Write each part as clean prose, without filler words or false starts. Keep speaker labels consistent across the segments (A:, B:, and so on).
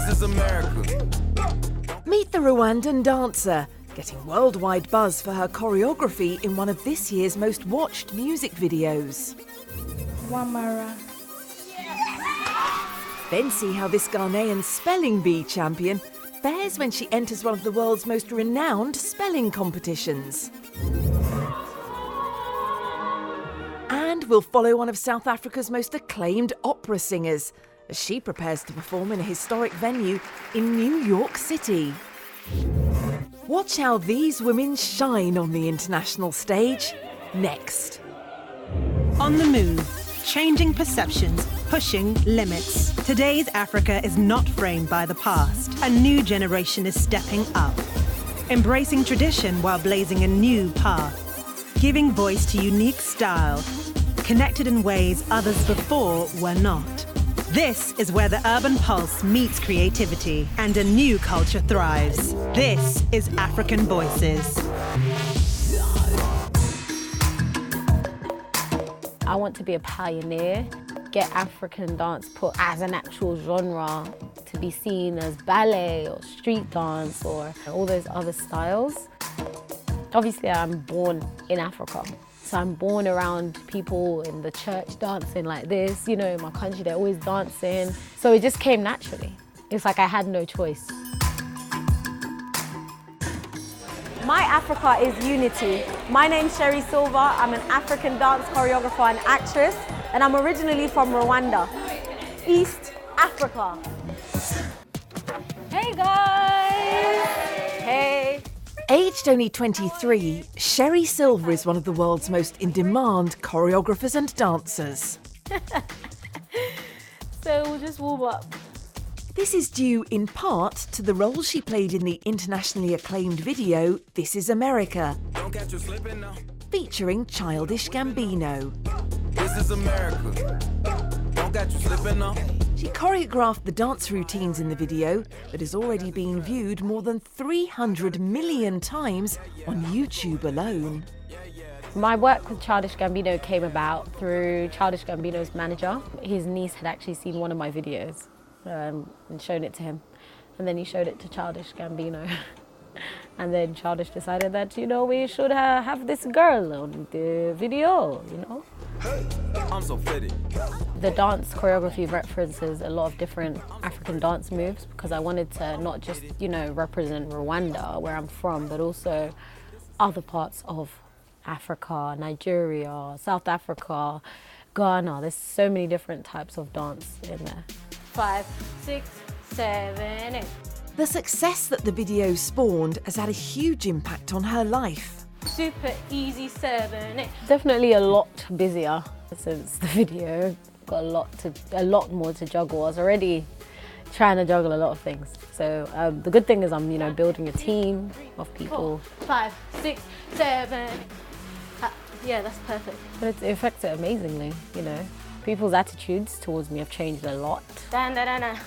A: This is America.
B: Meet the Rwandan dancer, getting worldwide buzz for her choreography in one of this year's most watched music videos.
C: Wamara.
B: Then see how this Ghanaian spelling bee champion fares when she enters one of the world's most renowned spelling competitions. And we'll follow one of South Africa's most acclaimed opera singers as she prepares to perform in a historic venue in New York City. Watch how these women shine on the international stage next.
D: On the move, changing perceptions, pushing limits. Today's Africa is not framed by the past. A new generation is stepping up, embracing tradition while blazing a new path, giving voice to unique style, connected in ways others before were not. This is where the urban pulse meets creativity and a new culture thrives. This is African Voices.
E: I want to be a pioneer, get African dance put as an actual genre to be seen as ballet or street dance or all those other styles. Obviously, I'm born in Africa. So I'm born around people in the church dancing like this. You know, in my country, they're always dancing. So it just came naturally. It's like I had no choice.
F: My Africa is unity. My name's Sherrie Silver. I'm an African dance choreographer and actress, and I'm originally from Rwanda, East Africa. Hey guys! Hey!
B: Aged only 23, Sherrie Silver is one of the world's most in-demand choreographers and dancers.
F: So we'll just warm up.
B: This is due in part to the role she played in the internationally acclaimed video This is America,
A: Don't catch you slipping now.
B: featuring Childish Gambino.
A: This is America. Don't catch you slipping now.
B: She choreographed the dance routines in the video that has already been viewed more than 300 million times on YouTube alone.
E: My work with Childish Gambino came about through Childish Gambino's manager. His niece had actually seen one of my videos and shown it to him. And then he showed it to Childish Gambino. And then Childish decided that, you know, we should have this girl on the video, you know.
A: I'm so fitted.
E: The dance choreography references a lot of different African dance moves because I wanted to not just, you know, represent Rwanda, where I'm from, but also other parts of Africa, Nigeria, South Africa, Ghana. There's so many different types of dance in there.
F: 5, 6, 7, 8.
B: The success that the video spawned has had a huge impact on her life.
F: Super easy 7, 8.
E: Definitely a lot busier since the video. Got a lot more to juggle. I was already trying to juggle a lot of things. So the good thing is I'm, you know, building a team of people.
F: 4, 5, 6, 7. Yeah, that's perfect.
E: But it affects it amazingly, you know. People's attitudes towards me have changed a lot.
F: Dun, dun, dun, dun.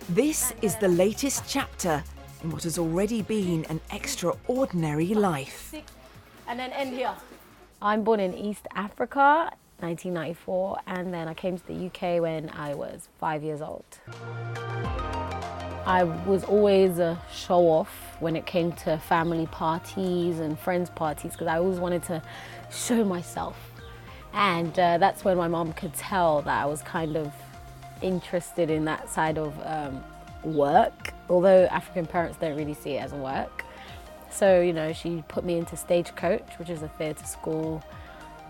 B: This is the latest chapter in what has already been an extraordinary life.
F: 6, and then end here.
E: I'm born in East Africa, 1994, and then I came to the UK when I was 5 years old. I was always a show-off when it came to family parties and friends parties because I always wanted to show myself. And that's when my mom could tell that I was kind of interested in that side of work, although African parents don't really see it as work. So, you know, she put me into Stagecoach, which is a theatre school,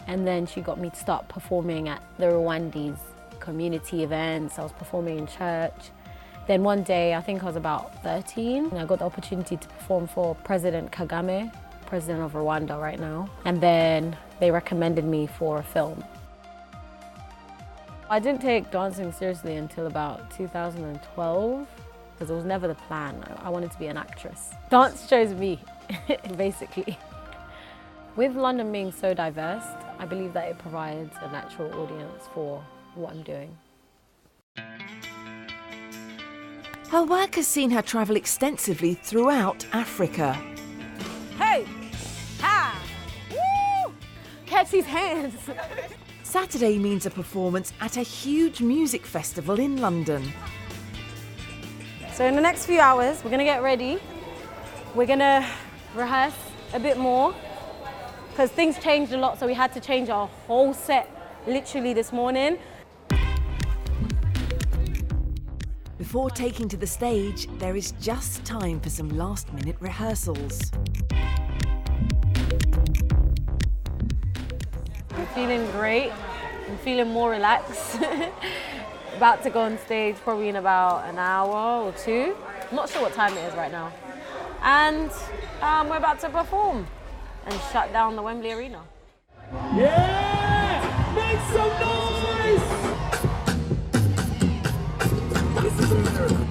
E: and then she got me to start performing at the Rwandese community events. I was performing in church. Then one day, I think I was about 13, and I got the opportunity to perform for President Kagame, president of Rwanda right now, and then they recommended me for a film. I didn't take dancing seriously until about 2012 because it was never the plan. I wanted to be an actress. Dance chose me, basically. With London being so diverse, I believe that it provides a natural audience for what I'm doing.
B: Her work has seen her travel extensively throughout Africa.
F: Hey! Ha! Woo! Catch these hands!
B: Saturday means a performance at a huge music festival in London.
F: So in the next few hours, we're gonna get ready. We're gonna rehearse a bit more because things changed a lot, so we had to change our whole set literally this morning.
B: Before taking to the stage, there is just time for some last-minute rehearsals.
F: I'm feeling great. I'm feeling more relaxed. About to go on stage probably in about an hour or two. I'm not sure what time it is right now. And we're about to perform and shut down the Wembley Arena.
G: Yeah! Make some noise!
A: This is America.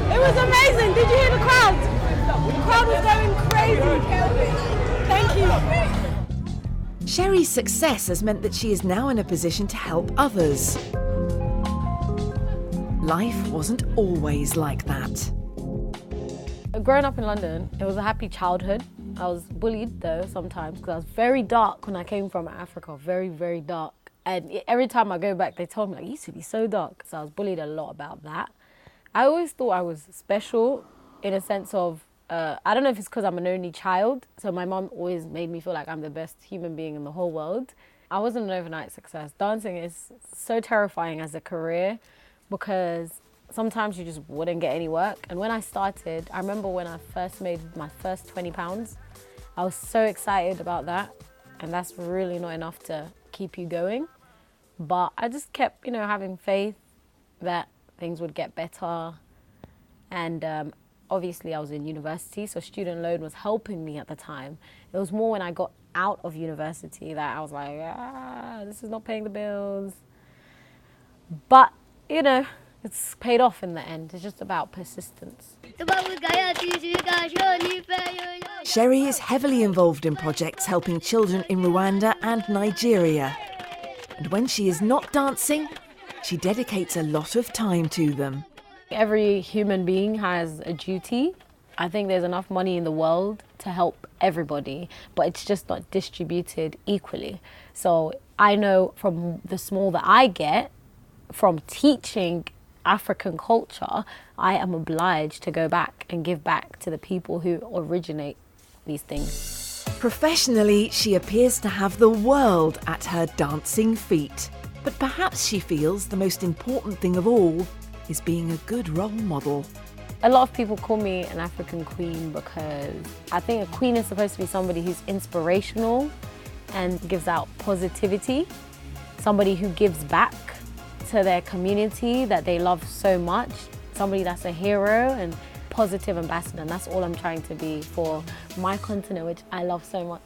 F: It was amazing. Did you hear the crowd? The crowd was going crazy. Thank you.
B: Sherrie's success has meant that she is now in a position to help others. Life wasn't always like that.
E: Growing up in London, it was a happy childhood. I was bullied though sometimes because I was very dark when I came from Africa, very, very dark. And every time I go back, they told me, like, you used to be so dark. So I was bullied a lot about that. I always thought I was special in a sense of, I don't know if it's because I'm an only child. So my mom always made me feel like I'm the best human being in the whole world. I wasn't an overnight success. Dancing is so terrifying as a career because sometimes you just wouldn't get any work. And when I started, I remember when I first made my first £20, I was so excited about that. And that's really not enough to keep you going. But I just kept, having faith that things would get better. And obviously I was in university, so student loan was helping me at the time. It was more when I got out of university that I was like, this is not paying the bills. But, it's paid off in the end. It's just about persistence.
B: Sherrie is heavily involved in projects helping children in Rwanda and Nigeria. And when she is not dancing, she dedicates a lot of time to them.
E: Every human being has a duty. I think there's enough money in the world to help everybody, but it's just not distributed equally. So I know from the small that I get from teaching African culture, I am obliged to go back and give back to the people who originate these things.
B: Professionally, she appears to have the world at her dancing feet. But perhaps she feels the most important thing of all is being a good role model.
E: A lot of people call me an African queen because I think a queen is supposed to be somebody who's inspirational and gives out positivity, somebody who gives back to their community that they love so much, somebody that's a hero and positive ambassador, and that's all I'm trying to be for my continent, which I love so much.